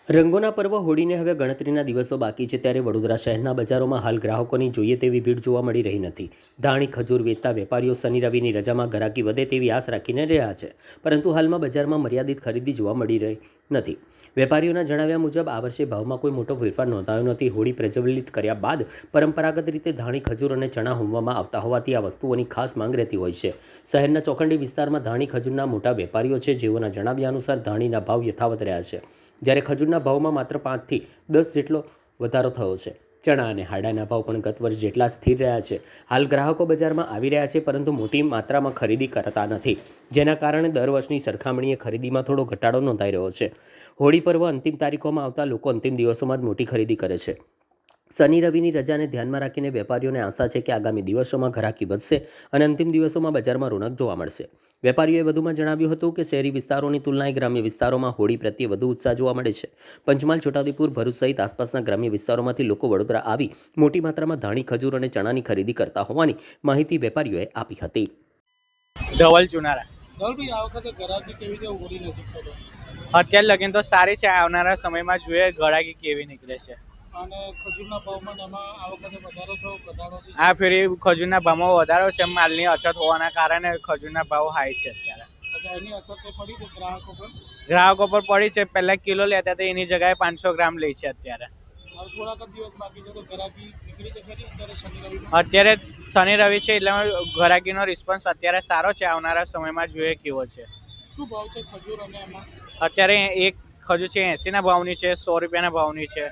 રંગોના પર્વ હોળીને હવે ગણતરીના દિવસો બાકી છે, ત્યારે વડોદરા શહેરના બજારોમાં હાલ ગ્રાહકોની જોઈએ તેવી ભીડ જોવા મળી રહી નથી. ધાણી ખજૂર વેચતા વેપારીઓ શનિ રવિની રજામાં ગ્રાહકી વધે તેવી આશ રાખીને રહ્યા છે, પરંતુ હાલમાં બજારમાં મર્યાદિત ખરીદી જોવા મળી રહી નથી. વેપારીઓના જણાવ્યા મુજબ આ વર્ષે ભાવમાં કોઈ મોટો ફેરફાર નોંધાયો નથી. હોળી પ્રજ્વલિત કર્યા બાદ પરંપરાગત રીતે ધાણી ખજૂર અને ચણા હોમવામાં આવતા હોવાથી આ વસ્તુઓની ખાસ માંગ રહેતી હોય છે. શહેરના ચોખંડી વિસ્તારમાં ધાણી ખજૂરના મોટા વેપારીઓ છે, જેઓના જણાવ્યા અનુસાર ધાણીના ભાવ યથાવત રહ્યા છે, જ્યારે ખજૂરના ભાવમાં માત્ર 5 થી 10 જેટલો વધારો થયો છે. ચણા અને હાડાના ભાવ પણ ગત વર્ષ જેટલા સ્થિર રહ્યા છે. હાલ ગ્રાહકો બજારમાં આવી રહ્યા છે, પરંતુ મોટી માત્રામાં ખરીદી કરતા નથી, જેના કારણે દર વર્ષની સરખામણીએ ખરીદીમાં થોડો ઘટાડો નોંધાઈ રહ્યો છે. હોળી પર્વ અંતિમ તારીખોમાં આવતા લોકો અંતિમ દિવસોમાં જ મોટી ખરીદી કરે છે. શનિ રવિની રજાને ધ્યાનમાં રાખીને વેપારીઓને આશા છે કે આગામી દિવસોમાં ગ્રાહકી વધશે અને અંતિમ દિવસોમાં બજારમાં રોનક જોવા મળશે. વેપારીઓએ વધુમાં જણાવ્યું હતું કે શહેરી વિસ્તારોની તુલનાએ ગ્રામ્ય વિસ્તારોમાં હોળી પ્રત્યે વધુ ઉત્સાહ જોવા મળે છે. પંચમહાલ, છોટાઉદેપુર, ભરૂચ સહિત આસપાસના ગ્રામ્ય વિસ્તારોમાંથી લોકો વડોદરા આવી મોટી માત્રામાં ધાણી ખજૂર અને ચણાની ખરીદી કરતા હોવાની માહિતી વેપારીઓએ આપી હતી. ધવલ ચુનારા. ધવલભાઈ, આ વખતે ગરાકી કેવી છે? હોળી નજીક છે તો અત્યારે લગીન તો સારી છે. આવનારા સમયમાં જોઈએ ગરાકી કેવી નીકળે છે. અને ખજૂરના ભાવમાં એમાં આ વખતે વધારો થયો, ઘટાડો થયો? આ ફેરી ખજૂરના ભાવમાં વધારો છે. માલની અછત હોવાના કારણે ખજૂરના ભાવ હાઈ છે અત્યારે. અચ્છા, એની અસર કંઈ પડી છે ગ્રાહકો પર? ગ્રાહકો પર પડી છે. પહેલાં કિલો લેતા હતા, એની જગ્યાએ 500 ગ્રામ લે છે અત્યારે. હવે થોડાક જ દિવસ બાકી છે તો ગરાકી નીકળી છે ખરી અત્યારે શનિ રવિમાં? અત્યારે શનિ રવિ છે એટલે ગરાકીનો રિસ્પોન્સ અત્યારે સારો છે. આવનારા સમયમાં જોઈએ કેવો છે. શું ભાવ છે ખજૂર અને એમાં? અત્યારે એક ખજૂર છે 80ના ભાવની છે, 100 રૂપિયાના ભાવની છે.